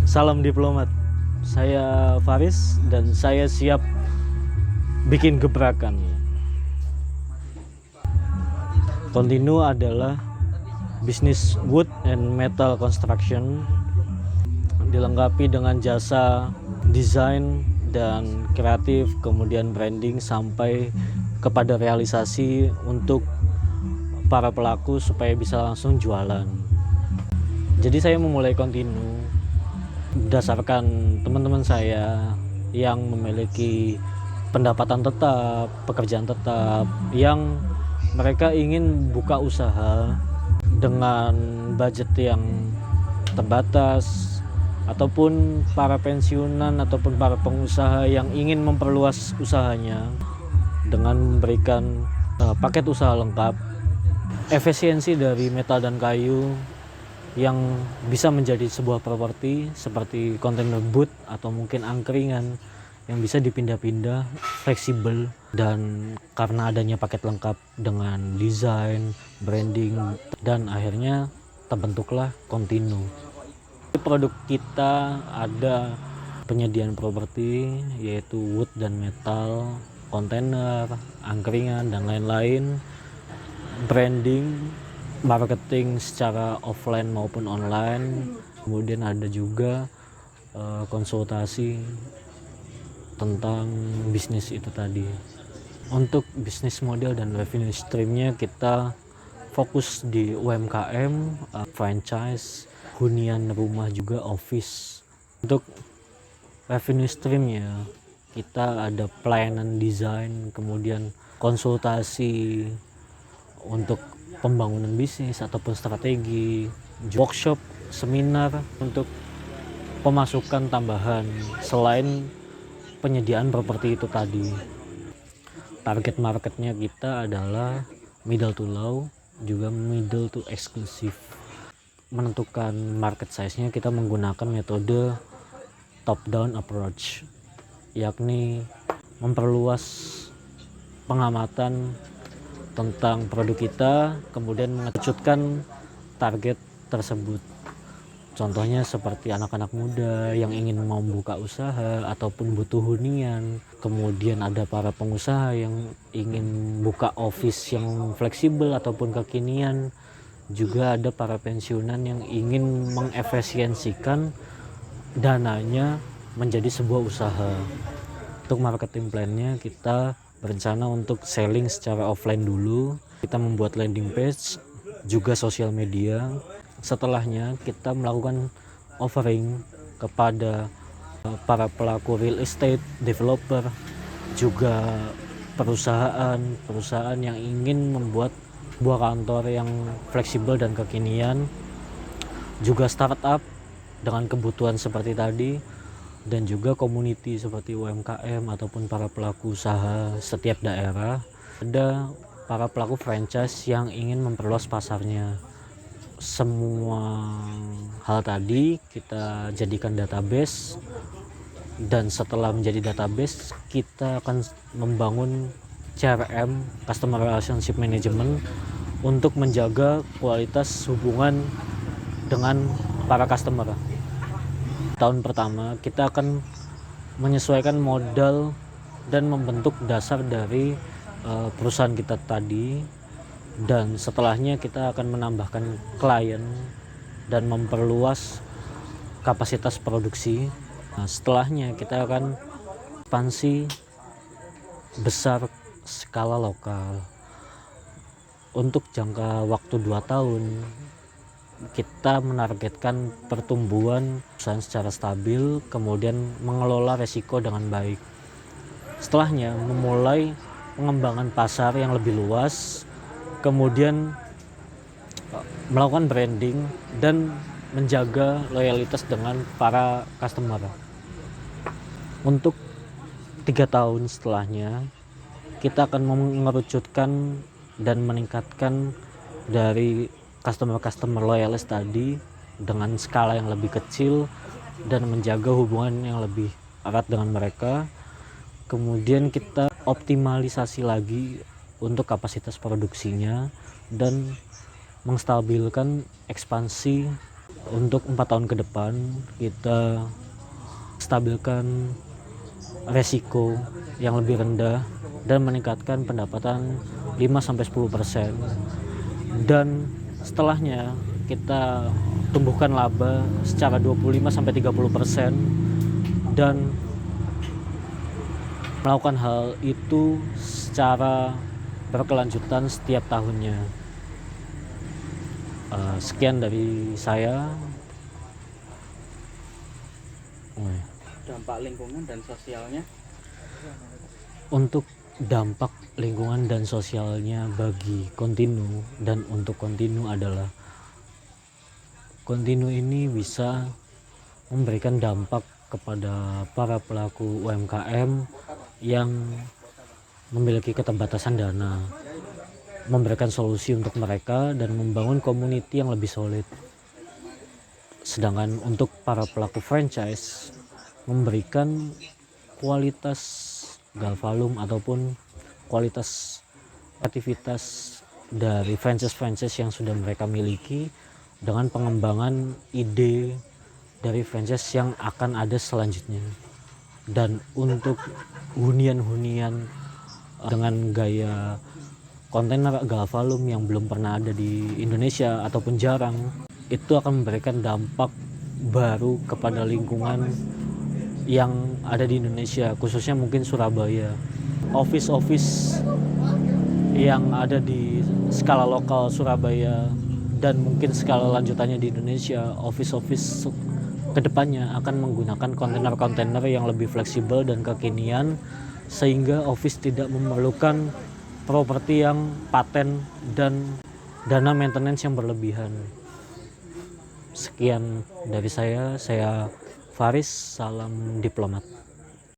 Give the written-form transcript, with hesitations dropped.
Salam diplomat. Saya Faris dan saya siap bikin gebrakan. Continue adalah bisnis wood and metal construction, dilengkapi dengan jasa desain dan kreatif, kemudian branding sampai kepada realisasi untuk para pelaku supaya bisa langsung jualan. Jadi saya memulai Continue berdasarkan teman-teman saya yang memiliki pendapatan tetap, pekerjaan tetap, yang mereka ingin buka usaha dengan budget yang terbatas, ataupun para pensiunan ataupun para pengusaha yang ingin memperluas usahanya dengan memberikan paket usaha lengkap, efisiensi dari metal dan kayu yang bisa menjadi sebuah properti seperti container boot atau mungkin angkringan yang bisa dipindah-pindah, fleksibel, dan karena adanya paket lengkap dengan desain, branding, dan akhirnya terbentuklah Continue. Produk kita ada penyediaan properti yaitu wood dan metal, kontainer, angkringan, dan lain-lain, branding, marketing secara offline maupun online, kemudian ada juga konsultasi tentang bisnis itu tadi. Untuk bisnis model dan revenue streamnya kita fokus di UMKM, franchise, hunian rumah, juga office. Untuk revenue streamnya kita ada pelayanan desain, kemudian konsultasi untuk pembangunan bisnis ataupun strategi, workshop, seminar untuk pemasukan tambahan selain penyediaan properti itu tadi. Target marketnya kita adalah middle to low, juga middle to exclusive. Menentukan market size-nya kita menggunakan metode top down approach, yakni memperluas pengamatan tentang produk kita, kemudian mengerucutkan target tersebut. Contohnya seperti anak-anak muda yang ingin membuka usaha ataupun butuh hunian, kemudian ada para pengusaha yang ingin buka office yang fleksibel ataupun kekinian, juga ada para pensiunan yang ingin mengefisiensikan dananya menjadi sebuah usaha. Untuk marketing plan-nya kita berencana untuk selling secara offline dulu. Kita membuat landing page, juga sosial media. Setelahnya kita melakukan offering kepada para pelaku real estate, developer, juga perusahaan yang ingin membuat sebuah kantor yang fleksibel dan kekinian, juga startup dengan kebutuhan seperti tadi, dan juga community seperti UMKM ataupun para pelaku usaha setiap daerah. Ada para pelaku franchise yang ingin memperluas pasarnya. Semua hal tadi kita jadikan database, dan setelah menjadi database kita akan membangun CRM, Customer Relationship Management, untuk menjaga kualitas hubungan dengan para customer. Tahun pertama kita akan menyesuaikan modal dan membentuk dasar dari perusahaan kita tadi, dan setelahnya kita akan menambahkan klien dan memperluas kapasitas produksi. Setelahnya kita akan ekspansi besar skala lokal. Untuk jangka waktu 2 tahun kita menargetkan pertumbuhan perusahaan secara stabil, kemudian mengelola resiko dengan baik. Setelahnya memulai pengembangan pasar yang lebih luas, kemudian melakukan branding dan menjaga loyalitas dengan para customer. Untuk 3 tahun setelahnya kita akan mengerucutkan dan meningkatkan dari customer loyalis tadi dengan skala yang lebih kecil dan menjaga hubungan yang lebih erat dengan mereka. Kemudian kita optimalisasi lagi untuk kapasitas produksinya dan menstabilkan ekspansi Untuk 4 tahun ke depan kita stabilkan resiko yang lebih rendah dan meningkatkan pendapatan 5-10%, dan setelahnya kita tumbuhkan laba secara 25-30% dan melakukan hal itu secara berkelanjutan setiap tahunnya. Sekian dari saya. Dampak lingkungan dan sosialnya. Untuk dampak lingkungan dan sosialnya bagi Kontinu dan untuk Kontinu adalah Kontinu ini bisa memberikan dampak kepada para pelaku UMKM yang memiliki keterbatasan dana, memberikan solusi untuk mereka dan membangun community yang lebih solid. Sedangkan untuk para pelaku franchise memberikan kualitas Galvalum ataupun kualitas aktivitas dari franchise yang sudah mereka miliki dengan pengembangan ide dari franchise yang akan ada selanjutnya. Dan untuk hunian-hunian dengan gaya kontainer Galvalum yang belum pernah ada di Indonesia ataupun jarang, itu akan memberikan dampak baru kepada lingkungan yang ada di Indonesia, khususnya mungkin Surabaya. Office yang ada di skala lokal Surabaya dan mungkin skala lanjutannya di Indonesia, office kedepannya akan menggunakan kontainer-kontainer yang lebih fleksibel dan kekinian, sehingga office tidak memerlukan properti yang paten dan dana maintenance yang berlebihan. Sekian dari saya Faris, salam diplomat.